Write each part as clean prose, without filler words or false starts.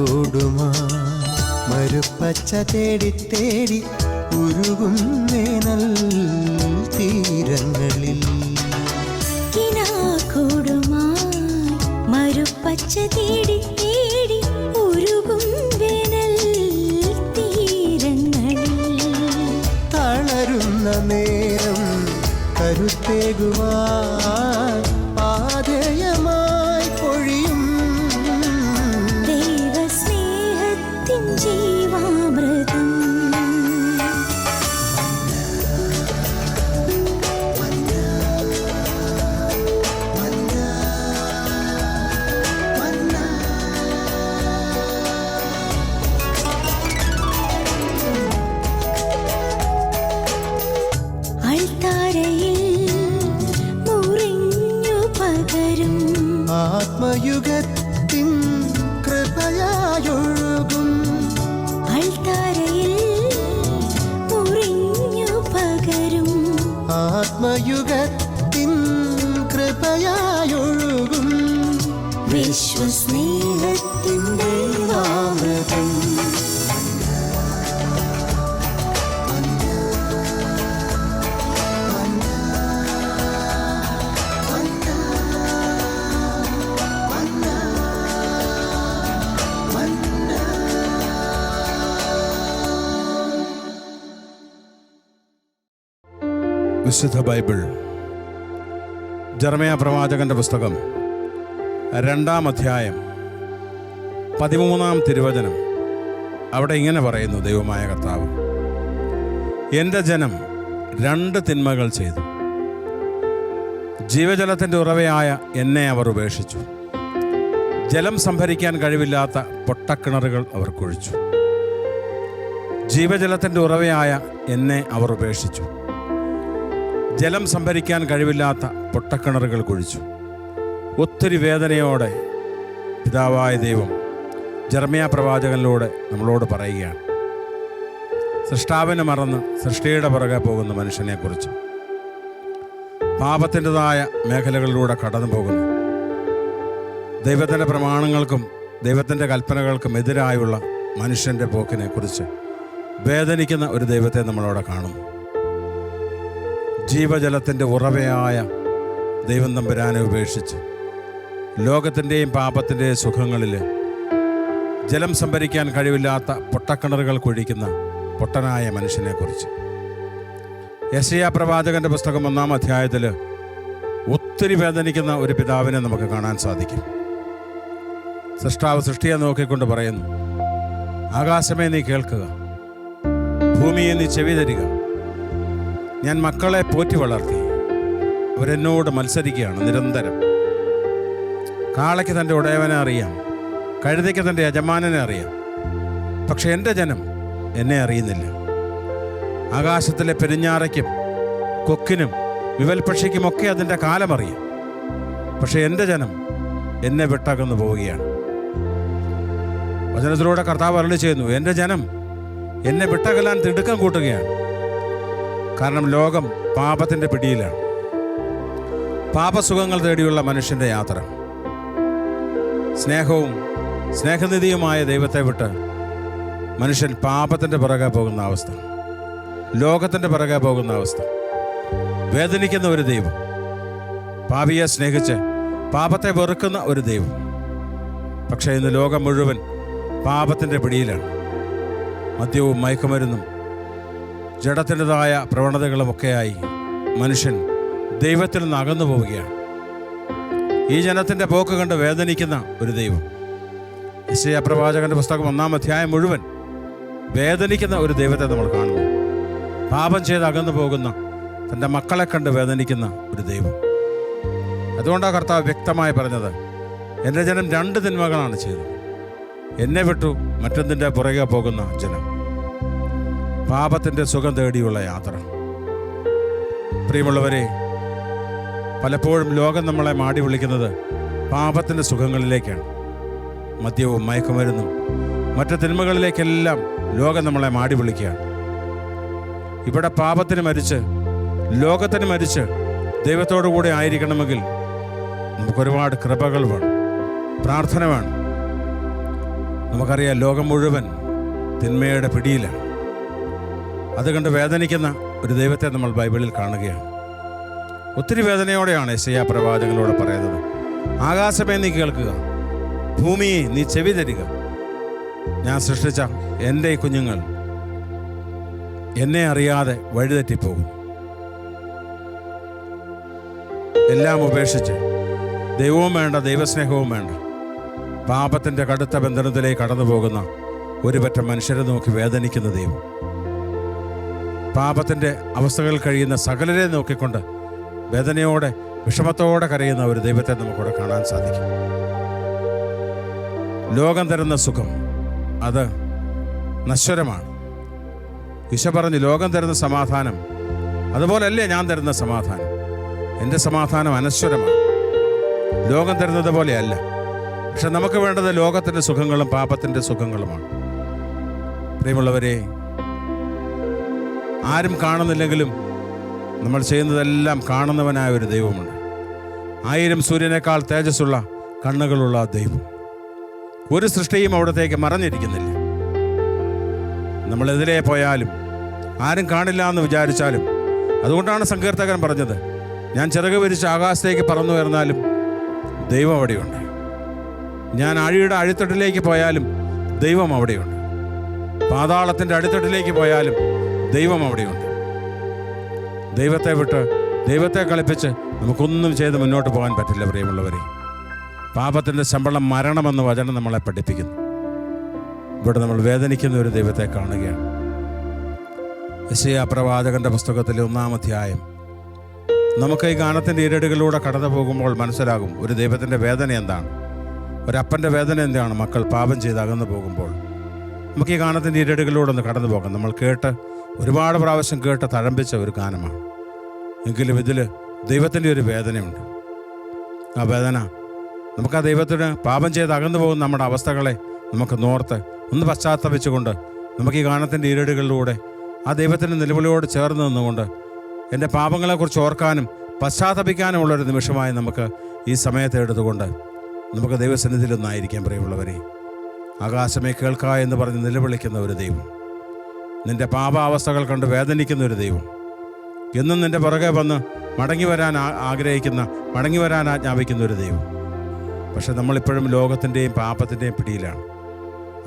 കൂടുമാ മരുപ്പച്ച തേടി തേടി ഉരുകും വേനൽ തീരങ്ങളിൽ. മരുപ്പച്ച തേടി തേടി ഉരുകും വേനൽ തീരങ്ങളിൽ. തളരുന്ന നേരം കരുത്തേകുവാൻ ആദയമായി പൊഴിയും ദൈവസ്നേഹത്തിൻ ജീവാമൃതം. ആത്മയുഗത്തിൻ കൃപയായൊഴുകും അൾത്താരയിൽ മുറിഞ്ഞു പകരും. ആത്മയുഗത്തിൻ കൃപയായൊഴുകും വിശ്വസ്നേഹത്തിൻ ദൈവാമൃതം. വിശുദ്ധ ബൈബിൾ ജെറമ്യാ പ്രവാചകന്റെ പുസ്തകം 2-ാം അധ്യായം 13-ാം തിരുവചനം. അവിടെ ഇങ്ങനെ പറയുന്നു ദൈവമായ കർത്താവ്: എൻ്റെ ജനം 2 തിന്മകൾ ചെയ്തു. ജീവജലത്തിൻ്റെ ഉറവയായ എന്നെ അവർ ഉപേക്ഷിച്ചു. ജലം സംഭരിക്കാൻ കഴിവില്ലാത്ത പൊട്ടക്കിണറുകൾ അവർ കുഴിച്ചു. ജീവജലത്തിൻ്റെ ഉറവയായ എന്നെ അവർ ഉപേക്ഷിച്ചു. ജലം സംഭരിക്കാൻ കഴിവില്ലാത്ത പൊട്ടക്കിണറുകൾ കുഴിച്ചു. ഒത്തിരി വേദനയോടെ പിതാവായ ദൈവം ജെറമ്യാ പ്രവാചകനിലൂടെ നമ്മളോട് പറയുകയാണ്. സൃഷ്ടാവിനെ മറന്ന് സൃഷ്ടിയുടെ പുറകെ പോകുന്ന മനുഷ്യനെക്കുറിച്ച്, പാപത്തിൻ്റെതായ മേഖലകളിലൂടെ കടന്നു പോകുന്നു, ദൈവത്തിൻ്റെ പ്രമാണങ്ങൾക്കും ദൈവത്തിൻ്റെ കൽപ്പനകൾക്കും എതിരായുള്ള മനുഷ്യൻ്റെ പോക്കിനെക്കുറിച്ച് വേദനിക്കുന്ന ഒരു ദൈവത്തെ നമ്മളവിടെ കാണുന്നു. ജീവജലത്തിൻ്റെ ഉറവയായ ദൈവം തമ്പുരാനെ ഉപേക്ഷിച്ച് ലോകത്തിൻ്റെയും പാപത്തിൻ്റെയും സുഖങ്ങളിൽ ജലം സംഭരിക്കാൻ കഴിവില്ലാത്ത പൊട്ടക്കിണറുകൾ കുഴിക്കുന്ന പൊട്ടനായ മനുഷ്യനെക്കുറിച്ച് യെശയ്യാ പ്രവാചകൻ്റെ പുസ്തകം 1-ാം അധ്യായത്തിൽ ഒത്തിരി വേദനിക്കുന്ന ഒരു പിതാവിനെ നമുക്ക് കാണാൻ സാധിക്കും. സൃഷ്ടാവ് സൃഷ്ടിയെ നോക്കിക്കൊണ്ട് പറയുന്നു: ആകാശമേ നീ കേൾക്കുക, ഭൂമിയെ നീ ചെവി തരിക. ഞാൻ മക്കളെ പോറ്റി വളർത്തി, അവരെന്നോട് മത്സരിക്കുകയാണ് നിരന്തരം. കാളയ്ക്ക് തൻ്റെ ഉടയവനെ അറിയാം, കഴുതയ്ക്ക് തൻ്റെ യജമാനനെ അറിയാം, പക്ഷെ എൻ്റെ ജനം എന്നെ അറിയുന്നില്ല. ആകാശത്തിലെ പെരുഞ്ഞാറയ്ക്കും കൊക്കിനും വിവൽപക്ഷിക്കുമൊക്കെ അതിൻ്റെ കാലമറിയാം, പക്ഷെ എൻ്റെ ജനം എന്നെ വിട്ടകന്നു പോവുകയാണ്. വചനത്തിലൂടെ കർത്താവ് അരുളി ചെയ്യുന്നു: എൻ്റെ ജനം എന്നെ വിട്ടകലാൻ തിടുക്കം കൂട്ടുകയാണ്. കാരണം ലോകം പാപത്തിൻ്റെ പിടിയിലാണ്. പാപസുഖങ്ങൾ തേടിയുള്ള മനുഷ്യൻ്റെ യാത്ര, സ്നേഹവും സ്നേഹനിധിയുമായ ദൈവത്തെ വിട്ട് മനുഷ്യൻ പാപത്തിൻ്റെ പുറകെ പോകുന്ന അവസ്ഥ, ലോകത്തിൻ്റെ പുറകെ പോകുന്ന അവസ്ഥ. വേദനിക്കുന്ന ഒരു ദൈവം, പാപിയെ സ്നേഹിച്ച് പാപത്തെ വെറുക്കുന്ന ഒരു ദൈവം. പക്ഷേ ഇന്ന് ലോകം മുഴുവൻ പാപത്തിൻ്റെ പിടിയിലാണ്. മദ്യവും മയക്കുമരുന്നും ജഡത്തിൻ്റെതായ പ്രവണതകളുമൊക്കെയായി മനുഷ്യൻ ദൈവത്തിൽ നിന്ന് അകന്നു പോവുകയാണ്. ഈ ജനത്തിൻ്റെ പോക്ക് കണ്ട് വേദനിക്കുന്ന ഒരു ദൈവം. യെശയ്യാ പ്രവാചകൻ്റെ പുസ്തകം 1-ാം അധ്യായം മുഴുവൻ വേദനിക്കുന്ന ഒരു ദൈവത്തെ നമ്മൾ കാണുന്നു. പാപം ചെയ്ത് അകന്നു പോകുന്ന തൻ്റെ മക്കളെ കണ്ട് വേദനിക്കുന്ന ഒരു ദൈവം. അതുകൊണ്ടാണ് കർത്താവ് വ്യക്തമായി പറഞ്ഞത്: എൻ്റെ ജനം 2 തിന്മകളാണ് ചെയ്തത്. എന്നെ വിട്ടു മറ്റൊന്നിൻ്റെ പുറകെ പോകുന്ന ജനം, പാപത്തിൻ്റെ സുഖം തേടിയുള്ള യാത്ര. പ്രിയമുള്ളവരെ, പലപ്പോഴും ലോകം നമ്മളെ മാടി വിളിക്കുന്നത് പാപത്തിൻ്റെ സുഖങ്ങളിലേക്കാണ്. മദ്യവും മയക്കുമരുന്നും മറ്റു തിന്മകളിലേക്കെല്ലാം ലോകം നമ്മളെ മാടി വിളിക്കുകയാണ്. ഇവിടെ പാപത്തിന് മരിച്ച് ലോകത്തിന് മരിച്ച് ദൈവത്തോടു കൂടെ ആയിരിക്കണമെങ്കിൽ നമുക്കൊരുപാട് കൃപകൾ വേണം, പ്രാർത്ഥന വേണം. നമുക്കറിയാം, ലോകം മുഴുവൻ തിന്മയുടെ പിടിയിലാണ്. അതുകണ്ട് വേദനിക്കുന്ന ഒരു ദൈവത്തെ നമ്മൾ ബൈബിളിൽ കാണുകയാണ്. ഒത്തിരി വേദനയോടെയാണ് യെശയ്യാ പ്രവാചകനോട് പറയുന്നത്, ആകാശമേ നീ കേൾക്കുക, ഭൂമിയെ നീ ചെവി തരിക. ഞാൻ സൃഷ്ടിച്ച എൻ്റെ ഈ കുഞ്ഞുങ്ങൾ എന്നെ അറിയാതെ വഴിതെറ്റിപ്പോകും. എല്ലാം ഉപേക്ഷിച്ച് ദൈവവും വേണ്ട, ദൈവസ്നേഹവും വേണ്ട, പാപത്തിൻ്റെ കടുത്ത ബന്ധനത്തിലേക്ക് കടന്നു പോകുന്ന ഒരുപറ്റ മനുഷ്യരെ നോക്കി വേദനിക്കുന്ന ദൈവം, പാപത്തിൻ്റെ അവസ്ഥകളിൽ കഴിയുന്ന സകലരെ നോക്കിക്കൊണ്ട് വേദനയോടെ വിഷമത്തോടെ കരയുന്ന ഒരു ദൈവത്തെ നമുക്കിവിടെ കാണാൻ സാധിക്കും. ലോകം തരുന്ന സുഖം അത് നശ്വരമാണ്. ഈശോ പറഞ്ഞു, ലോകം തരുന്ന സമാധാനം അതുപോലല്ലേ ഞാൻ തരുന്ന സമാധാനം. എൻ്റെ സമാധാനം അനശ്വരമാണ്, ലോകം തരുന്നത് പോലെയല്ല. പക്ഷെ നമുക്ക് വേണ്ടത് ലോകത്തിൻ്റെ സുഖങ്ങളും പാപത്തിൻ്റെ സുഖങ്ങളുമാണ്. പ്രിയമുള്ളവരെ, ആരും കാണുന്നില്ലെങ്കിലും നമ്മൾ ചെയ്യുന്നതെല്ലാം കാണുന്നവനായ ഒരു ദൈവമുണ്ട്. 1000 സൂര്യനേക്കാൾ തേജസ്സുള്ള കണ്ണുകളുള്ള ദൈവം. ഒരു സൃഷ്ടിയും അവിടത്തേക്ക് മറഞ്ഞിരിക്കുന്നില്ല. നമ്മളെതിരെ പോയാലും ആരും കാണില്ല എന്ന് വിചാരിച്ചാലും, അതുകൊണ്ടാണ് സങ്കീർത്തകൻ പറഞ്ഞത്, ഞാൻ ചിറക് വിരിച്ച് ആകാശത്തേക്ക് പറന്നു വരുന്നാലും ദൈവം അവിടെയുണ്ട്. ഞാൻ ആഴിയുടെ അടിത്തട്ടിലേക്ക് പോയാലും ദൈവം അവിടെയുണ്ട്. പാതാളത്തിൻ്റെ അടിത്തട്ടിലേക്ക് പോയാലും ദൈവം അവിടെയുണ്ട്. ദൈവത്തെ വിട്ട്, ദൈവത്തെ കളിപ്പിച്ച് നമുക്കൊന്നും ചെയ്ത് മുന്നോട്ട് പോകാൻ പറ്റില്ല. പ്രിയമുള്ളവരെ, പാപത്തിൻ്റെ ശമ്പളം മരണമെന്ന് വചനം നമ്മളെ പഠിപ്പിക്കുന്നു. ഇവിടെ നമ്മൾ വേദനിക്കുന്ന ഒരു ദൈവത്തെ കാണുകയാണ്. യെശയ്യാ പ്രവാചകന്റെ പുസ്തകത്തിലെ 1-ാം അധ്യായം. നമുക്ക് ഈ ഗാനത്തിൻ്റെ ഇരടുകളിലൂടെ കടന്നു പോകുമ്പോൾ മനസ്സിലാകും ഒരു ദൈവത്തിൻ്റെ വേദന എന്താണ്, ഒരപ്പൻ്റെ വേദന എന്താണ് മക്കൾ പാപം ചെയ്ത് അകന്നു പോകുമ്പോൾ. നമുക്ക് ഈ ഗാനത്തിൻ്റെ ഇരടുകളിലൂടെ ഒന്ന് കടന്നു പോകാം. നമ്മൾ ഒരുപാട് പ്രാവശ്യം കേട്ട് തഴമ്പിച്ച ഒരു ഗാനമാണ്. എങ്കിലും ഇതിൽ ദൈവത്തിൻ്റെ ഒരു വേദനയുണ്ട്. ആ വേദന നമുക്ക് ആ ദൈവത്തിന് പാപം ചെയ്ത് അകന്നു പോകുന്ന നമ്മുടെ അവസ്ഥകളെ നമുക്ക് നോർത്ത് ഒന്ന് പശ്ചാത്തപിച്ചുകൊണ്ട് നമുക്ക് ഈ ഗാനത്തിൻ്റെ ഇരടുകളിലൂടെ ആ ദൈവത്തിൻ്റെ നിലവിളിയോട് ചേർന്ന് നിന്നുകൊണ്ട് എൻ്റെ പാപങ്ങളെക്കുറിച്ച് ഓർക്കാനും പശ്ചാത്തപിക്കാനുമുള്ളൊരു നിമിഷമായി നമുക്ക് ഈ സമയത്തെ എടുത്തുകൊണ്ട് നമുക്ക് ദൈവസന്നിധിയിലൊന്നായിരിക്കാം. പ്രിയമുള്ളവരെ, ആകാശമേ കേൾക്ക എന്ന് പറഞ്ഞ് നിലവിളിക്കുന്ന ഒരു ദൈവം, നിൻ്റെ പാപാവസ്ഥകൾ കണ്ട് വേദനിക്കുന്ന ഒരു ദൈവം, എന്നും നിൻ്റെ പുറകെ വന്ന് മടങ്ങി വരാൻ ആജ്ഞാപിക്കുന്ന ഒരു ദൈവം. പക്ഷെ നമ്മളിപ്പോഴും ലോകത്തിൻ്റെയും പാപത്തിൻ്റെയും പിടിയിലാണ്.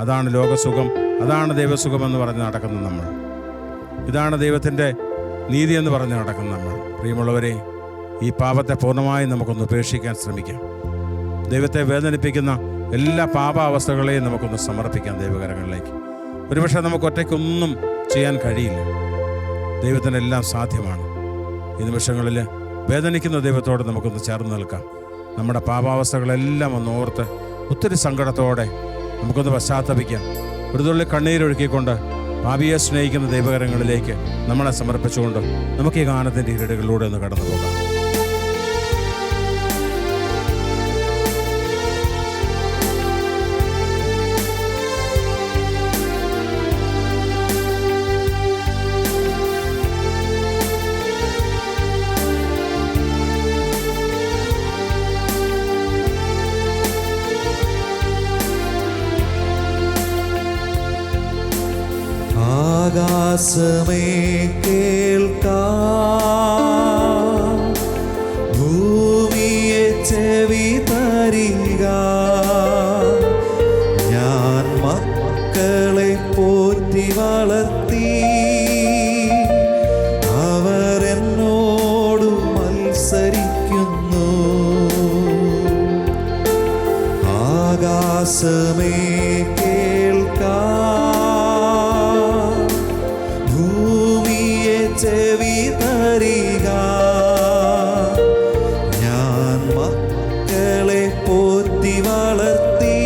അതാണ് ലോകസുഖം, അതാണ് ദൈവസുഖമെന്ന് പറഞ്ഞ് നടക്കുന്ന നമ്മൾ. ഇതാണ് ദൈവത്തിൻ്റെ നീതി എന്ന് പറഞ്ഞ് നടക്കുന്ന നമ്മൾ. പ്രിയമുള്ളവരെ, ഈ പാപത്തെ പൂർണ്ണമായും നമുക്കൊന്ന് ഉപേക്ഷിക്കാൻ ശ്രമിക്കാം. ദൈവത്തെ വേദനിപ്പിക്കുന്ന എല്ലാ പാപാവസ്ഥകളെയും നമുക്കൊന്ന് സമർപ്പിക്കാം ദൈവകരങ്ങളിലേക്ക്. ഒരുപക്ഷെ നമുക്ക് ഒറ്റയ്ക്കൊന്നും ചെയ്യാൻ കഴിയില്ല, ദൈവത്തിനെല്ലാം സാധ്യമാണ്. ഈ നിമിഷങ്ങളിൽ വേദനിക്കുന്ന ദൈവത്തോട് നമുക്കൊന്ന് ചേർന്ന് നിൽക്കാം. നമ്മുടെ പാപാവസ്ഥകളെല്ലാം ഒന്ന് ഓർത്ത് ഒത്തിരി സങ്കടത്തോടെ നമുക്കൊന്ന് പശ്ചാത്തപിക്കാം. ഒരു തുള്ളി കണ്ണീരൊഴുക്കിക്കൊണ്ട് പാപിയെ സ്നേഹിക്കുന്ന ദൈവകരങ്ങളിലേക്ക് നമ്മളെ സമർപ്പിച്ചുകൊണ്ട് നമുക്ക് ഈ ഗാനത്തിൻ്റെ ഇരടുകളിലൂടെ ഒന്ന് കടന്നു പോകാം. ആകാശമേ കേൾക്കാം, ഭൂമിയെ ചെവി തരിക. ഞാൻ മക്കളെ പോറ്റി വളർത്തി, അവർ എന്നോട് മത്സരിക്കുന്നു. ആകാശമേ ചെവി തരിക. ഞാൻ മക്കളെ പോറ്റി വളർത്തി,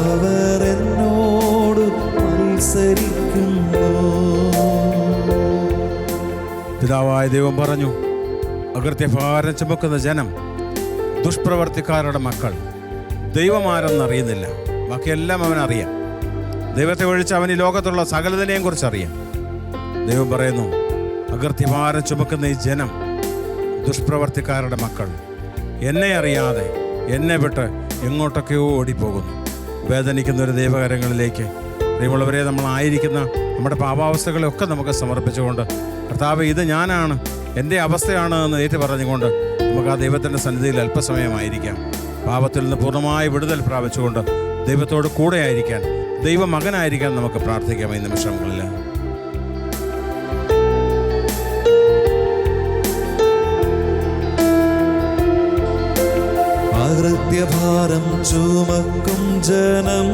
അവർ എന്നോട് മത്സരിക്കുന്നു. പിതാവായ ദൈവം പറഞ്ഞു, അകൃത്യഭാരം ചുമക്കുന്ന ജനം, ദുഷ്പ്രവർത്തിക്കാരുടെ മക്കൾ ദൈവമാരെന്നറിയുന്നില്ല. ബാക്കിയെല്ലാം അവനറിയാം. ദൈവത്തെ ഒഴിച്ച് അവന് ഈ ലോകത്തുള്ള സകലതിനെയും കുറിച്ച് അറിയാം. ദൈവം പറയുന്നു, അകൃത്യഭാരം ചുമക്കുന്ന ഈ ജനം, ദുഷ്പ്രവർത്തിക്കാരുടെ മക്കൾ, എന്നെ അറിയാതെ എന്നെ വിട്ട് എങ്ങോട്ടൊക്കെയോ ഓടിപ്പോകുന്നു. വേദനിക്കുന്ന ഒരു ദൈവകരങ്ങളിലേക്ക് പ്രിയമുള്ളവരെ നമ്മളായിരിക്കുന്ന നമ്മുടെ പാപാവസ്ഥകളെയൊക്കെ നമുക്ക് സമർപ്പിച്ചുകൊണ്ട് കർത്താവ് ഇത് ഞാനാണ്, എൻ്റെ അവസ്ഥയാണ് എന്ന് ഏറ്റു പറഞ്ഞുകൊണ്ട് നമുക്ക് ആ ദൈവത്തിൻ്റെ സന്നിധിയിൽ അല്പസമയമായിരിക്കാം. പാപത്തിൽ നിന്ന് പൂർണ്ണമായ വിടുതൽ പ്രാപിച്ചുകൊണ്ട് ദൈവത്തോട് കൂടെ ആയിരിക്കാൻ, ദൈവമകനായിരിക്കാൻ നമുക്ക് പ്രാർത്ഥിക്കാം ഈ നിമിഷങ്ങളിൽ. അകൃത്യഭാരം ചുമക്കും ജനം,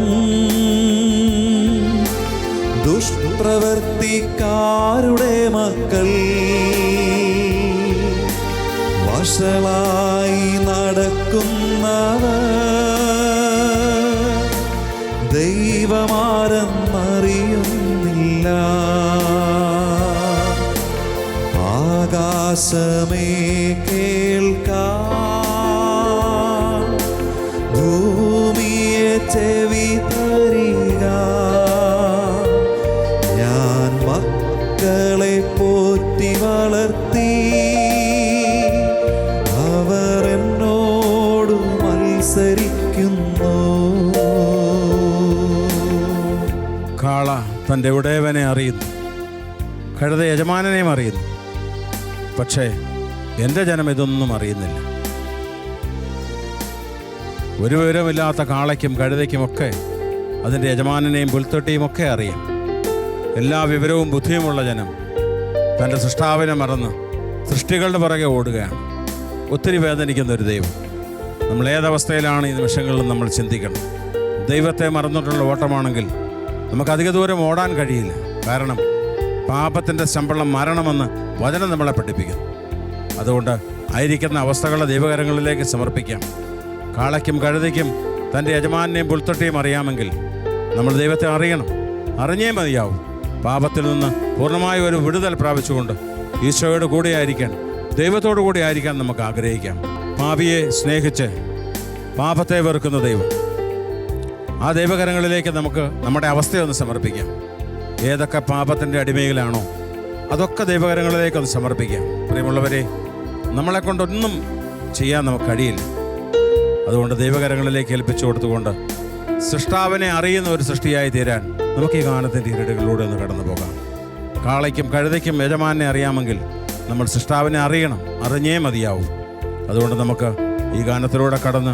ദുഷ്പ്രവർത്തിക്കാരുടെ മക്കൾ, വഷളായി നടക്കുന്നവർ ദൈവമാരെന്നറിയുന്നില്ല. ആകാശമേ കേൾക്കാം, ഭൂമിയെ ചെവി തരിക. ഞാൻ മക്കളെ പോറ്റി വളർത്തി, അവർ എന്നോട് മത്സരിക്കുന്നു. കാള തൻ്റെ ഉടയവനെ അറിയുന്നു, കഴുത യജമാനനെയും അറിയുന്നു. പക്ഷേ എൻ്റെ ജനം ഇതൊന്നും അറിയുന്നില്ല. ഒരു വിവരമില്ലാത്ത കാളയ്ക്കും കഴുതയ്ക്കുമൊക്കെ അതിൻ്റെ യജമാനനെയും പുൽത്തൊട്ടിയും ഒക്കെ അറിയാം. എല്ലാ വിവരവും ബുദ്ധിയുമുള്ള ജനം തൻ്റെ സൃഷ്ടാവിനെ മറന്ന് സൃഷ്ടികളുടെ പുറകെ ഓടുകയാണ്. ഒത്തിരി വേദനിക്കുന്ന ഒരു ദൈവം. നമ്മൾ ഏതവസ്ഥയിലാണ് ഈ നിമിഷങ്ങളിൽ നമ്മൾ ചിന്തിക്കണം. ദൈവത്തെ മറന്നിട്ടുള്ള ഓട്ടമാണെങ്കിൽ നമുക്കധിക ദൂരം ഓടാൻ കഴിയില്ല. കാരണം പാപത്തിൻ്റെ ശമ്പളം മരണമെന്ന് വചനം നമ്മളെ പഠിപ്പിക്കുന്നു. അതുകൊണ്ട് ആയിരിക്കുന്ന അവസ്ഥകളെ ദൈവകരങ്ങളിലേക്ക് സമർപ്പിക്കാം. കാളയ്ക്കും കഴുതയ്ക്കും തൻ്റെ യജമാനെയും പുൽത്തൊട്ടിയും അറിയാമെങ്കിൽ നമ്മൾ ദൈവത്തെ അറിയണം, അറിഞ്ഞേ മതിയാവും. പാപത്തിൽ നിന്ന് പൂർണ്ണമായ ഒരു വിടുതൽ പ്രാപിച്ചുകൊണ്ട് ഈശോയോട് കൂടെയായിരിക്കാൻ, ദൈവത്തോടു കൂടി ആയിരിക്കാൻ നമുക്ക് ആഗ്രഹിക്കാം. പാപിയെ സ്നേഹിച്ച് പാപത്തെ വെറുക്കുന്ന ദൈവം, ആ ദൈവകരങ്ങളിലേക്ക് നമുക്ക് നമ്മുടെ അവസ്ഥയൊന്ന് സമർപ്പിക്കാം. ഏതൊക്കെ പാപത്തിൻ്റെ അടിമയിലാണോ അതൊക്കെ ദൈവകരങ്ങളിലേക്ക് ഒന്ന് സമർപ്പിക്കാം. പ്രിയമുള്ളവരെ, നമ്മളെ കൊണ്ടൊന്നും ചെയ്യാൻ നമുക്ക് കഴിയില്ല. അതുകൊണ്ട് ദൈവകരങ്ങളിലേക്ക് ഏൽപ്പിച്ചു കൊടുത്തുകൊണ്ട് സൃഷ്ടാവിനെ അറിയുന്ന ഒരു സൃഷ്ടിയായി തീരാൻ നമുക്ക് ഈ ഗാനത്തിൻ്റെ ഇരടുകളിലൂടെ ഒന്ന് കടന്നു പോകാം. കാളയ്ക്കും കഴുതയ്ക്കും യജമാനെ അറിയാമെങ്കിൽ നമ്മൾ സൃഷ്ടാവിനെ അറിയണം, അറിഞ്ഞേ മതിയാവും. അതുകൊണ്ട് നമുക്ക് ഈ ഗാനത്തിലൂടെ കടന്ന്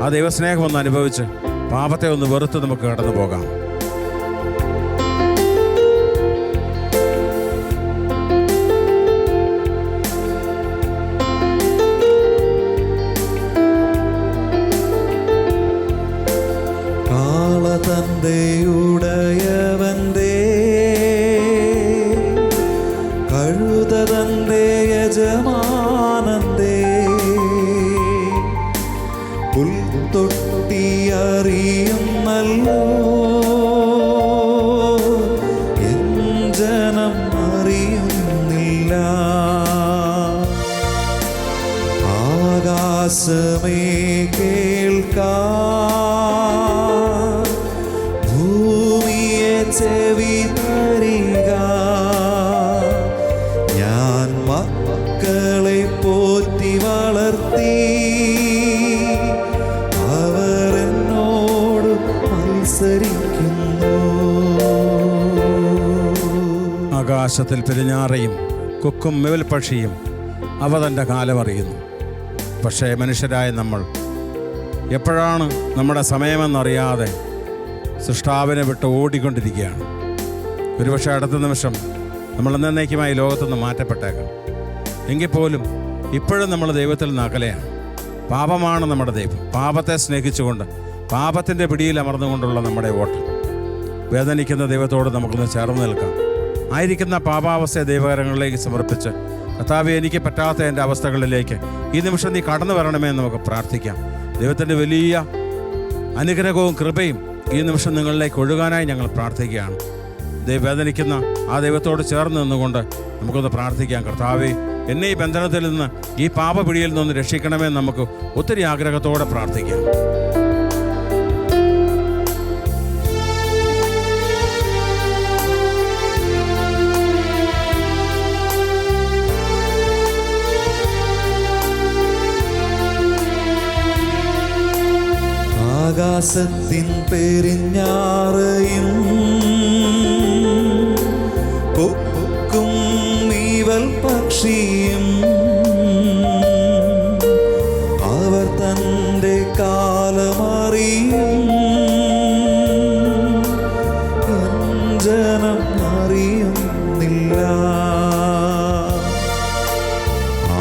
ആ ദൈവസ്നേഹം ഒന്ന് അനുഭവിച്ച് പാപത്തെ ഒന്ന് വെറുത്ത് നമുക്ക് കടന്നു പോകാം. തന്റെ ഉടയവന്റെ, കഴുത തന്റെ യജമാനന്റെ, പുൽത്തൊട്ടി അറിയുന്നല്ലോ എൻ ജനം അറിയുന്നില്ല. ആകാശമേ കേൾക്കാം, ചെവി തരിക. ഞാൻ മക്കളെ പോറ്റി വളർത്തി, അവർ എന്നോട് മത്സരിക്കുന്നു. ആകാശത്തിൽ പെരുഞ്ഞാറയും കൊക്കും മെവൽ പക്ഷിയും അവ തൻ്റെ കാലമറിയുന്നു. പക്ഷേ മനുഷ്യരായ നമ്മൾ എപ്പോഴാണ് നമ്മുടെ സമയമെന്നറിയാതെ സൃഷ്ടാവിനെ വിട്ട് ഓടിക്കൊണ്ടിരിക്കുകയാണ്. ഒരുപക്ഷെ അടുത്ത നിമിഷം നമ്മൾ എന്നേക്കുമായി ലോകത്തുനിന്ന് മാറ്റപ്പെട്ടേക്കാം. എങ്കിൽ പോലും ഇപ്പോഴും നമ്മൾ ദൈവത്തിൽ നിന്ന് അകലെയാണ്. പാപമാണ് നമ്മുടെ ദൈവം. പാപത്തെ സ്നേഹിച്ചുകൊണ്ട് പാപത്തിൻ്റെ പിടിയിൽ അമർന്നുകൊണ്ടുള്ള നമ്മുടെ ഓട്ടം. വേദനിക്കുന്ന ദൈവത്തോട് നമുക്കൊന്ന് ചേർന്ന് നിൽക്കാം. ആയിരിക്കുന്ന പാപാവസ്ഥയെ ദൈവകരങ്ങളിലേക്ക് സമർപ്പിച്ച്, കർത്താവേ, എനിക്ക് പറ്റാത്ത എൻ്റെ അവസ്ഥകളിലേക്ക് ഈ നിമിഷം നീ കടന്നു വരണമേ എന്ന് നമുക്ക് പ്രാർത്ഥിക്കാം. ദൈവത്തിൻ്റെ വലിയ അനുഗ്രഹവും കൃപയും ഈ നിമിഷം നിങ്ങളിലേക്ക് ഒഴുകാനായി ഞങ്ങൾ പ്രാർത്ഥിക്കുകയാണ്. വേദനിക്കുന്ന ആ ദൈവത്തോട് ചേർന്ന് നിന്നുകൊണ്ട് നമുക്കൊന്ന് പ്രാർത്ഥിക്കാം. കർത്താവേ, എന്നെ ഈ ബന്ധനത്തിൽ നിന്ന്, ഈ പാപപിടിയിൽ നിന്ന് രക്ഷിക്കണമെന്ന് നമുക്ക് ഒത്തിരി ആഗ്രഹത്തോടെ പ്രാർത്ഥിക്കാം. ആകാശത്തിൻ പെരിഞ്ഞാറയും പൊക്കും നീവൽ പക്ഷിയും അവർ തൻ്റെ കാലമറിയും. ജനം അറിയുന്നില്ല.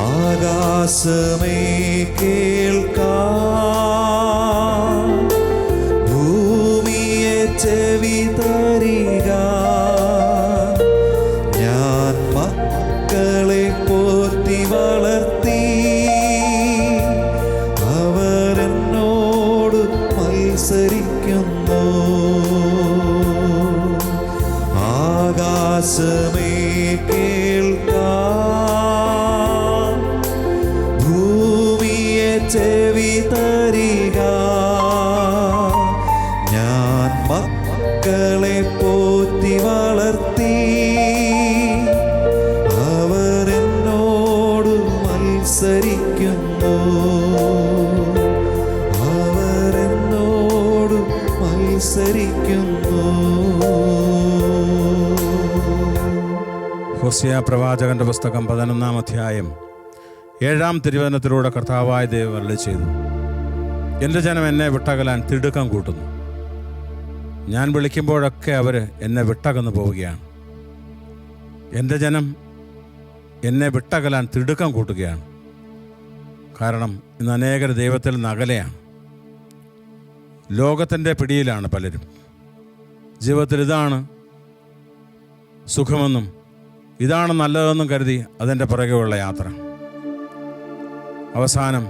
ആകാശമേ കേൾക്കാം, ഭൂമിയെ ചെവി തരിക. ഞാൻ മക്കളെ പോറ്റി വളർത്തി, അവരെന്നോട് മത്സരിക്കുന്നു. ആകാശമേ കേൾക്കാം, ഭൂമിയെ ചെവി തരിക. ഞാൻ മക്കളെ പോറ്റി വളർത്തി, അവരെന്നോട് മത്സരിക്കുന്നു. അവരെന്നോട് മത്സരിക്കുന്നു. ഹോസിയ പ്രവാചകന്റെ പുസ്തകം 11-ാം അധ്യായം 7-ാം തിരുവചനത്തിലൂടെ കർത്താവായ ദൈവം അരുളി ചെയ്തു, എൻ്റെ ജനം എന്നെ വിട്ടകലാൻ തിടുക്കം കൂട്ടുന്നു. ഞാൻ വിളിക്കുമ്പോഴൊക്കെ അവർ എന്നെ വിട്ടകന്നു പോവുകയാണ്. എൻ്റെ ജനം എന്നെ വിട്ടകലാൻ തിടുക്കം കൂട്ടുകയാണ്. കാരണം ഇന്ന് അനേകർ ദൈവത്തിൽ നിന്ന് അകലെയാണ്. ലോകത്തിൻ്റെ പിടിയിലാണ് പലരും. ജീവിതത്തിൽ ഇതാണ് സുഖമെന്നും ഇതാണ് നല്ലതെന്നും കരുതി അതിൻ്റെ പുറകെയുള്ള യാത്ര. അവസാനം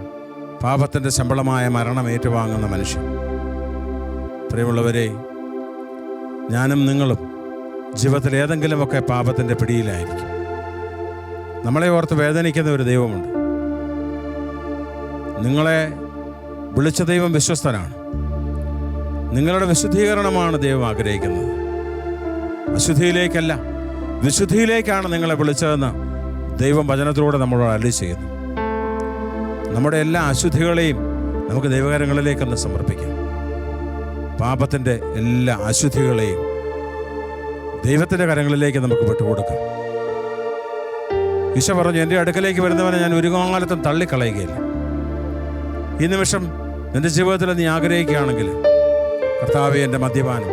പാപത്തിൻ്റെ ശമ്പളമായ മരണം ഏറ്റുവാങ്ങുന്ന മനുഷ്യൻ. പ്രിയമുള്ളവരെ, ഞാനും നിങ്ങളും ജീവിതത്തിൽ ഏതെങ്കിലുമൊക്കെ പാപത്തിൻ്റെ പിടിയിലായിരിക്കും. നമ്മളെ ഓർത്ത് വേദനിക്കുന്ന ഒരു ദൈവമുണ്ട്. നിങ്ങളെ വിളിച്ച ദൈവം വിശ്വസ്തനാണ്. നിങ്ങളുടെ വിശുദ്ധീകരണമാണ് ദൈവം ആഗ്രഹിക്കുന്നത്. അശുദ്ധിയിലേക്കല്ല, വിശുദ്ധിയിലേക്കാണ് നിങ്ങളെ വിളിച്ചതെന്ന് ദൈവം വചനത്തിലൂടെ നമ്മളോട് അരുളി ചെയ്യുന്നു. നമ്മുടെ എല്ലാ അശുദ്ധികളെയും നമുക്ക് ദൈവകരങ്ങളിലേക്കൊന്ന് സമർപ്പിക്കാം. പാപത്തിൻ്റെ എല്ലാ അശുദ്ധികളെയും ദൈവത്തിൻ്റെ കരങ്ങളിലേക്ക് നമുക്ക് വിട്ടുകൊടുക്കാം. ഈശോ പറഞ്ഞു, എൻ്റെ അടുക്കലേക്ക് വരുന്നവനെ ഞാൻ ഒരു കാലത്തും തള്ളിക്കളയുകയില്ല. ഈ നിമിഷം എൻ്റെ ജീവിതത്തിൽ നീ ആഗ്രഹിക്കുകയാണെങ്കിൽ, കർത്താവേ, എൻ്റെ മദ്യപാനം,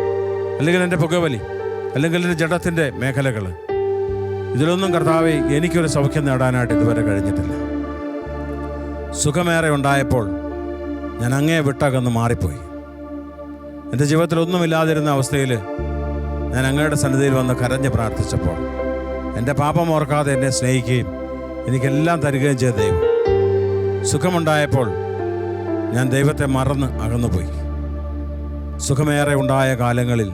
അല്ലെങ്കിൽ എൻ്റെ പുകവലി, അല്ലെങ്കിൽ എൻ്റെ ജഡത്തിൻ്റെ മേഖലകൾ, ഇതിലൊന്നും കർത്താവേ എനിക്കൊരു സൗഖ്യം നേടാനായിട്ട് ഇതുവരെ കഴിഞ്ഞിട്ടില്ല. സുഖമേറെ ഉണ്ടായപ്പോൾ ഞാൻ അങ്ങേ വിട്ടകന്ന് മാറിപ്പോയി. എൻ്റെ ജീവിതത്തിൽ ഒന്നുമില്ലാതിരുന്ന അവസ്ഥയിൽ ഞാൻ അങ്ങയുടെ സന്നിധിയിൽ വന്ന് കരഞ്ഞ് പ്രാർത്ഥിച്ചപ്പോൾ എൻ്റെ പാപം ഓർക്കാതെ എന്നെ സ്നേഹിക്കുകയും എനിക്കെല്ലാം തരികയും ചെയ്ത ദൈവം. സുഖമുണ്ടായപ്പോൾ ഞാൻ ദൈവത്തെ മറന്ന് അകന്നുപോയി. സുഖമേറെ ഉണ്ടായ കാലങ്ങളിൽ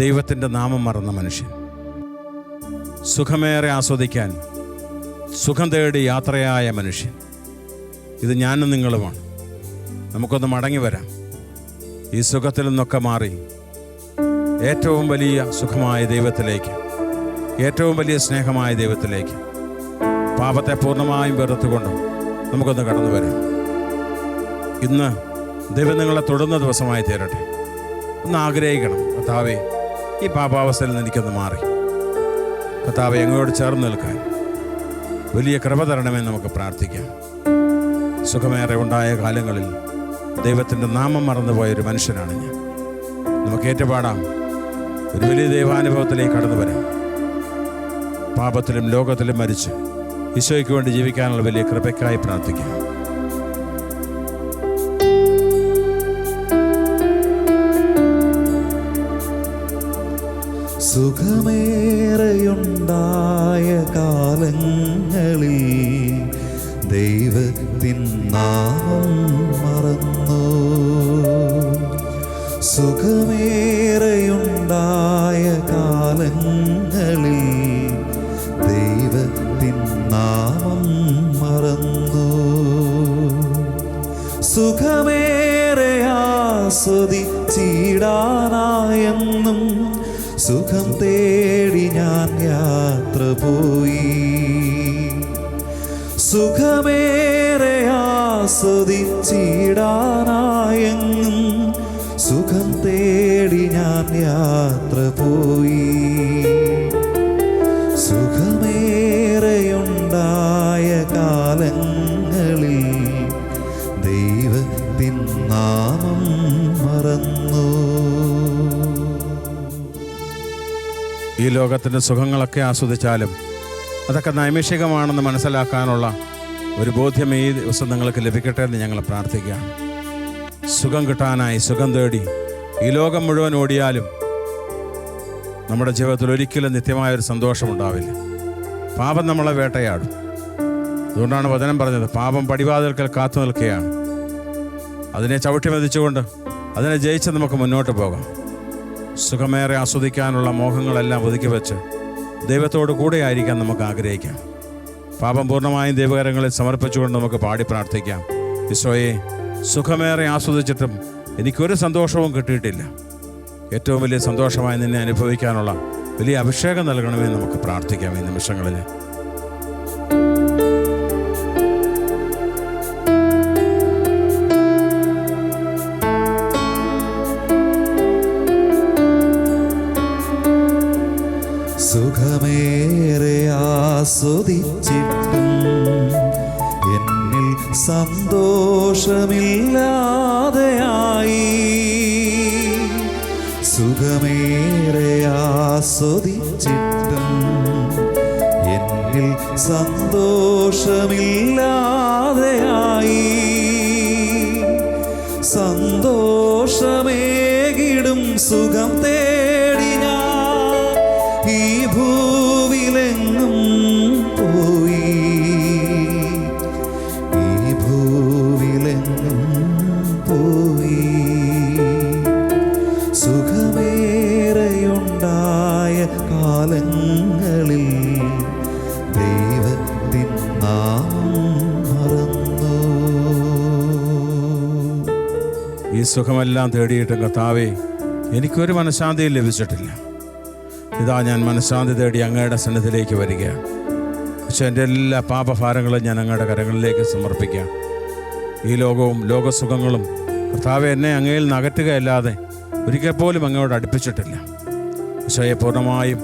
ദൈവത്തിൻ്റെ നാമം മറന്ന മനുഷ്യൻ. സുഖമേറെ ആസ്വദിക്കാൻ സുഖം തേടി യാത്രയായ മനുഷ്യൻ. ഇത് ഞാനും നിങ്ങളുമാണ്. നമുക്കൊന്ന് മടങ്ങി വരാം. ഈ സുഖത്തിൽ നിന്നൊക്കെ മാറി ഏറ്റവും വലിയ സുഖമായ ദൈവത്തിലേക്ക്, ഏറ്റവും വലിയ സ്നേഹമായ ദൈവത്തിലേക്ക്, പാപത്തെ പൂർണ്ണമായും വെറുത്തുകൊണ്ട് നമുക്കൊന്ന് കടന്നു വരാം. ഇന്ന് ദൈവം നിങ്ങളെ തൊടുന്ന ദിവസമായി തീരട്ടെ. ഒന്ന് ആഗ്രഹിക്കണം, കർത്താവേ, ഈ പാപാവസ്ഥയിൽ നിന്ന് എനിക്കൊന്ന് മാറി കർത്താവേ അങ്ങയോട് ചേർന്ന് നിൽക്കാൻ വലിയ കൃപ തരണമെന്ന് നമുക്ക് പ്രാർത്ഥിക്കാം. സുഖമേറെ ഉണ്ടായ കാലങ്ങളിൽ ദൈവത്തിൻ്റെ നാമം മറന്നുപോയൊരു മനുഷ്യനാണ് ഞാൻ. നമുക്ക് ഏറ്റുപാടാം. ഒരു വലിയ ദൈവാനുഭവത്തിലേക്ക് കടന്നു വരാം. പാപത്തിലും ലോകത്തിലും മരിച്ച് ഈശോയ്ക്ക് വേണ്ടി ജീവിക്കാനുള്ള വലിയ കൃപയ്ക്കായി പ്രാർത്ഥിക്കാം. സുഖമേറെയുണ്ടായ കാലങ്ങളിൽ ദൈവത്തിൻ നാമം മറന്നു. സുഖമേറെയുണ്ടായ കാലങ്ങളിൽ ദൈവത്തിൻ നാമം മറന്നു. സുഖമേറെ ആസ്വദിച്ചിടാനായെന്നും സുഖം തേടി ഞാൻ യാത്ര പോയി. സുഖമേറെ ആസ്വദിച്ചിടാനായെന്നും തേടി ഞാൻ യാത്ര പോയി. സുഖമേറെയുണ്ടായ കാലങ്ങളിൽ ദൈവത്തിൻ നാമം മറന്നു. ഈ ലോകത്തിൻ്റെ സുഖങ്ങളൊക്കെ ആസ്വദിച്ചാലും അതൊക്കെ നൈമിഷികമാണെന്ന് മനസ്സിലാക്കാനുള്ള ഒരു ബോധ്യം ഈ ദിവസം നിങ്ങൾക്ക് ലഭിക്കട്ടെ എന്ന് ഞങ്ങൾ പ്രാർത്ഥിക്കുകയാണ്. സുഖം കിട്ടാനായി സുഖം തേടി ഈ ലോകം മുഴുവൻ ഓടിയാലും നമ്മുടെ ജീവിതത്തിൽ ഒരിക്കലും നിത്യമായൊരു സന്തോഷമുണ്ടാവില്ല. പാപം നമ്മളെ വേട്ടയാടും. അതുകൊണ്ടാണ് വചനം പറഞ്ഞത്, പാപം പടിവാതിൽക്കൽ കാത്തു നിൽക്കുകയാണ്. അതിനെ ചവിട്ടി മെതിച്ചുകൊണ്ട് അതിനെ ജയിച്ച് നമുക്ക് മുന്നോട്ട് പോകാം. സുഖമേറെ ആസ്വദിക്കാനുള്ള മോഹങ്ങളെല്ലാം ഒതുക്കി വെച്ച് ദൈവത്തോട് കൂടെ ആയിരിക്കാൻ നമുക്ക് ആഗ്രഹിക്കാം. പാപം പൂർണ്ണമായും ദൈവകരങ്ങളിൽ സമർപ്പിച്ചുകൊണ്ട് നമുക്ക് പാടി പ്രാർത്ഥിക്കാം. ഈശോയെ, സുഖമേറെ ആസ്വദിച്ചിട്ടും എനിക്കൊരു സന്തോഷവും കിട്ടിയിട്ടില്ല. ഏറ്റവും വലിയ സന്തോഷമായി നിന്നെ അനുഭവിക്കാനുള്ള വലിയ അഭിഷേകം നൽകണമെന്ന് നമുക്ക് പ്രാർത്ഥിക്കാം ഈ നിമിഷങ്ങളിൽ. സുഖമേറെ ആസ്വദിച്ചിട്ടും എന്നിൽ സന്തോഷമില്ലാതെയായി. സുഖമേറെ ആസ്വദിച്ചിട്ടും എന്നിൽ സന്തോഷമില്ലാതെയായി. സന്തോഷമേകിടും സുഖം തേടി ഞാൻ ഈ ഭൂവിലെങ്ങും പോയി. ഈ ഭൂവിലെങ്ങും പോയി. സുഖമേറെയുണ്ടായ കാലങ്ങളിൽ ദൈവത്തിൻ നാമം മറന്നു. ഈ സുഖമെല്ലാം തേടിയിട്ടും കർത്താവേ, എനിക്കൊരു മനഃശാന്തിയും ലഭിച്ചിട്ടില്ല. ഇതാ ഞാൻ മനഃശാന്തി തേടി അങ്ങയുടെ സന്നിധിയിലേക്ക് വരികയാണ്. പക്ഷേ എൻ്റെ എല്ലാ പാപഭാരങ്ങളും ഞാൻ അങ്ങയുടെ കരങ്ങളിലേക്ക് സമർപ്പിക്കാം. ഈ ലോകവും ലോകസുഖങ്ങളും കർത്താവെ എന്നെ അങ്ങയിൽ നിന്ന് അകറ്റുകയല്ലാതെ ഒരിക്കൽ പോലും അങ്ങയോട് അടുപ്പിച്ചിട്ടില്ല. ഈശോയെ, പൂർണ്ണമായും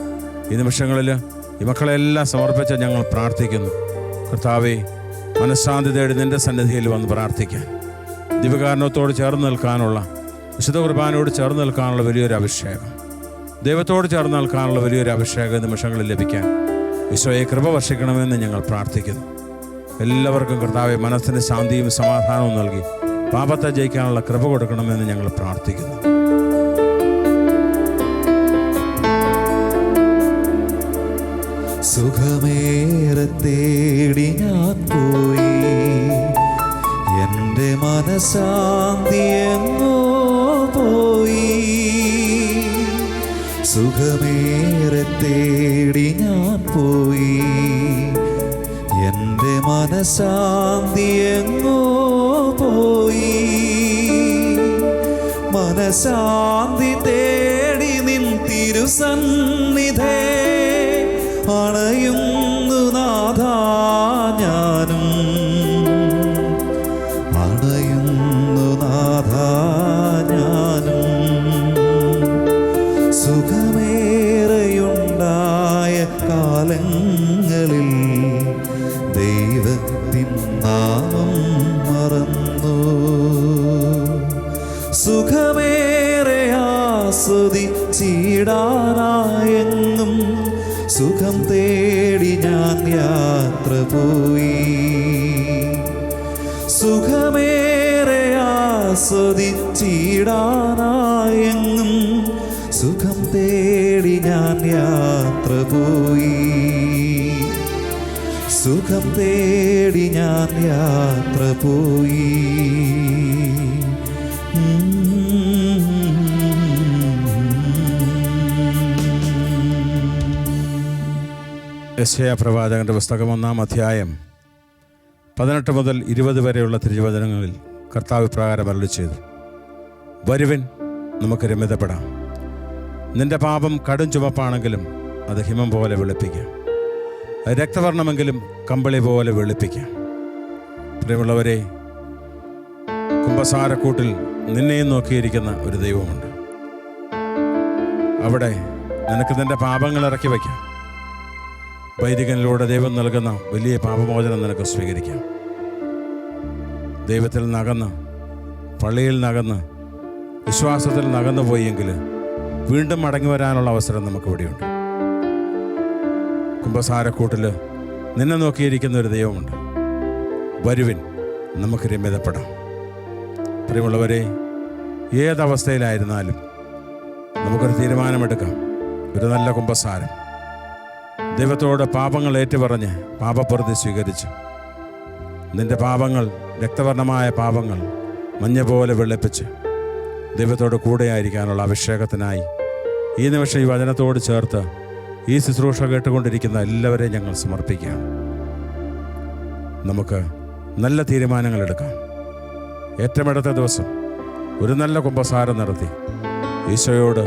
ഈ നിമിഷങ്ങളിൽ ഈ മക്കളെല്ലാം സമർപ്പിച്ച് ഞങ്ങൾ പ്രാർത്ഥിക്കുന്നു. കർത്താവെ, മനഃശാന്തി തേടി നിൻ്റെ സന്നിധിയിൽ വന്ന് പ്രാർത്ഥിക്കാൻ, ദിവ്യകാരുണ്യത്തോട് ചേർന്ന് നിൽക്കാനുള്ള, വിശുദ്ധ കുർബാനയോട് ചേർന്ന് നിൽക്കാനുള്ള വലിയൊരു അഭിഷേകം, ദൈവത്തോട് ചേർന്ന് നിൽക്കാനുള്ള വലിയൊരു അഭിഷേകം നിമിഷങ്ങളിൽ ലഭിക്കാൻ ഈശോയെ കൃപ വർഷിക്കണമെന്ന് ഞങ്ങൾ പ്രാർത്ഥിക്കുന്നു. എല്ലാവർക്കും കർത്താവെ മനസ്സിന് ശാന്തിയും സമാധാനവും നൽകി പാപത്തെ ജയിക്കാനുള്ള കൃപ കൊടുക്കണമെന്ന് ഞങ്ങൾ പ്രാർത്ഥിക്കുന്നു. സുഖമേറെ തേടി ഞാൻ പോയി. എൻ്റെ മനഃശാന്തി എങ്ങോ പോയി. സുഖമേറെ തേടി ഞാൻ പോയി. എൻ്റെ മനഃശാന്തി എങ്ങോ പോയി. മനഃശാന്തി തേടി നിൻ തിരുസന്നിധേ അണയുന്നു നാഥാ ഞാനും. അണയുന്നു നാഥാ ഞാനും. സുഖമേറെയുണ്ടായ കാലങ്ങളിൽ ദൈവത്തിൻ നാമം മറന്നു. സുഖമേറെ ആസ്വദിച്ചിടാനായെന്നും സുഖം തേടി ഞാൻ യാത്ര പോയി. സുഖമേറെ ആസ്വദിച്ചിടാനായെന്നും സുഖം തേടി ഞാൻ യാത്ര പോയി. സുഖം തേടി ഞാൻ യാത്ര പോയി. യെശയ്യാ പ്രവാചകന്റെ പുസ്തകം 1-ാം അധ്യായം 18 മുതൽ 20 വരെയുള്ള തിരുവചനങ്ങളിൽ കർത്താവ് ഇപ്രകാരം അരുളിച്ചെയ്തു: വരുവിൻ, നമുക്ക് രമ്യതപ്പെടാം. നിന്റെ പാപം കടും ചുവപ്പാണെങ്കിലും അത് ഹിമം പോലെ വെളുപ്പിക്കാം, രക്തവർണ്ണമെങ്കിലും കമ്പിളി പോലെ വെളുപ്പിക്കാം. പ്രിയമുള്ളവരെ, കുമ്പസാരക്കൂട്ടിൽ നിന്നെയും നോക്കിയിരിക്കുന്ന ഒരു ദൈവമുണ്ട്. അവിടെ നിനക്ക് നിൻ്റെ പാപങ്ങൾ ഇറക്കി വയ്ക്കാം. വൈദികനിലൂടെ ദൈവം നൽകുന്ന വലിയ പാപമോചനം നിനക്ക് സ്വീകരിക്കാം. ദൈവത്തിൽ നകന്ന്, പള്ളിയിൽ നകന്ന്, വിശ്വാസത്തിൽ നകന്നു പോയെങ്കിൽ വീണ്ടും മടങ്ങി വരാനുള്ള അവസരം നമുക്ക് ഇവിടെയുണ്ട്. കുമ്പസാരക്കൂട്ടിൽ നിന്നെ നോക്കിയിരിക്കുന്ന ഒരു ദൈവമുണ്ട്. വരുവിൻ, നമുക്ക് രമ്യതപ്പെടാം. പ്രിയമുള്ളവരെ, ഏതവസ്ഥയിലായിരുന്നാലും നമുക്കൊരു തീരുമാനമെടുക്കാം. ഒരു നല്ല കുമ്പസാരം, ദൈവത്തോട് പാപങ്ങൾ ഏറ്റുപറഞ്ഞ് പാപപ്രതി സ്വീകരിച്ച് നിന്റെ പാപങ്ങൾ, രക്തവർണ്ണമായ പാപങ്ങൾ മഞ്ഞ പോലെ വെളുപ്പിച്ച് ദൈവത്തോട് കൂടെയായിരിക്കാനുള്ള അഭിഷേകത്തിനായി ഈ നിമിഷം ഈ വചനത്തോട് ചേർത്ത് ഈ ശുശ്രൂഷ കേട്ടുകൊണ്ടിരിക്കുന്ന എല്ലാവരെയും ഞങ്ങൾ സമർപ്പിക്കുകയാണ്. നമുക്ക് നല്ല തീരുമാനങ്ങൾ എടുക്കാം. ഏറ്റവും അടുത്ത ദിവസം ഒരു നല്ല കുമ്പസാരം നടത്തി ഈശോയോട്,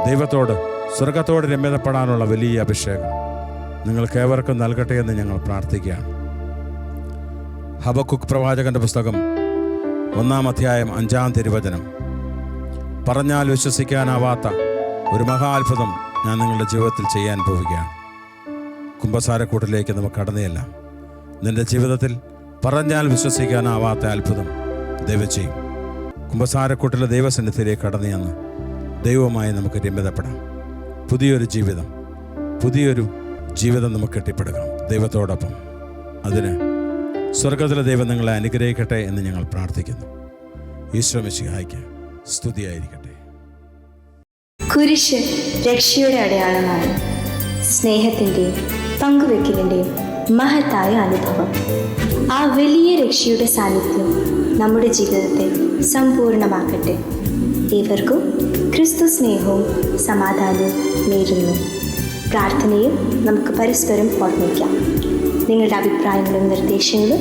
ദൈവത്തോട്, സ്വർഗത്തോട് രമ്യതപ്പെടാനുള്ള വലിയ അഭിഷേകം നിങ്ങൾക്കേവർക്കും നൽകട്ടെ എന്ന് ഞങ്ങൾ പ്രാർത്ഥിക്കുകയാണ്. ഹബക്കുക്ക് പ്രവാചകന്റെ പുസ്തകം 1-ാം അധ്യായം 5-ാം തിരുവചനം: പറഞ്ഞാൽ വിശ്വസിക്കാനാവാത്ത ഒരു മഹാ അത്ഭുതം ഞാൻ നിങ്ങളുടെ ജീവിതത്തിൽ ചെയ്യാൻ പോവുകയാണ്. കുമ്പസാരക്കൂട്ടിലേക്ക് നമുക്ക് കടന്നുചെല്ലാം. നിന്റെ ജീവിതത്തിൽ പറഞ്ഞാൽ വിശ്വസിക്കാനാവാത്ത അത്ഭുതം ദൈവം ചെയ്യും. കുമ്പസാരക്കൂട്ടിലെ ദൈവസന്നിധിയിലേക്ക് കടന്നു ചെന്ന് ദൈവവുമായി നമുക്ക് രമ്യതപ്പെടാം. പുതിയൊരു ജീവിതം നമുക്ക് കെട്ടിപ്പടുക്കാം ദൈവത്തോടൊപ്പം. അതിന് സ്വർഗത്തിലെ ദൈവം നിങ്ങളെ അനുഗ്രഹിക്കട്ടെ എന്ന് ഞങ്ങൾ പ്രാർത്ഥിക്കുന്നു. ഈശോ മിശിഹായ്ക്ക് സ്തുതിയായിരിക്കട്ടെ. കുരിശ് രക്ഷയുടെ അടയാളമാണ്. സ്നേഹത്തിൻ്റെയും പങ്കുവെക്കലിൻ്റെയും മഹത്തായ അനുഭവം. ആ വലിയ രക്ഷയുടെ സാന്നിധ്യം നമ്മുടെ ജീവിതത്തെ സമ്പൂർണ്ണമാക്കട്ടെ. ഏവർക്കും ക്രിസ്തു സ്നേഹവും സമാധാനവും നേരുന്നു. പ്രാർത്ഥനയിൽ നമുക്ക് പരസ്പരം ഓർമ്മിക്കാം. നിങ്ങളുടെ അഭിപ്രായങ്ങളും നിർദ്ദേശങ്ങളും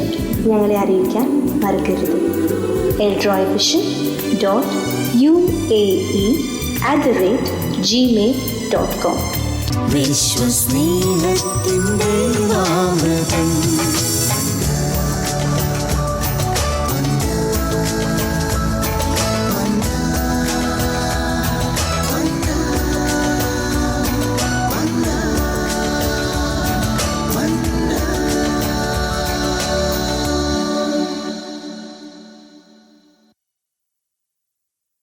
ഞങ്ങളെ അറിയിക്കാൻ മറക്കരുത്. eldroyvision.uae@gmail.com. വിശ്വസ്നേഹത്തിൻ്റെ അമൃതം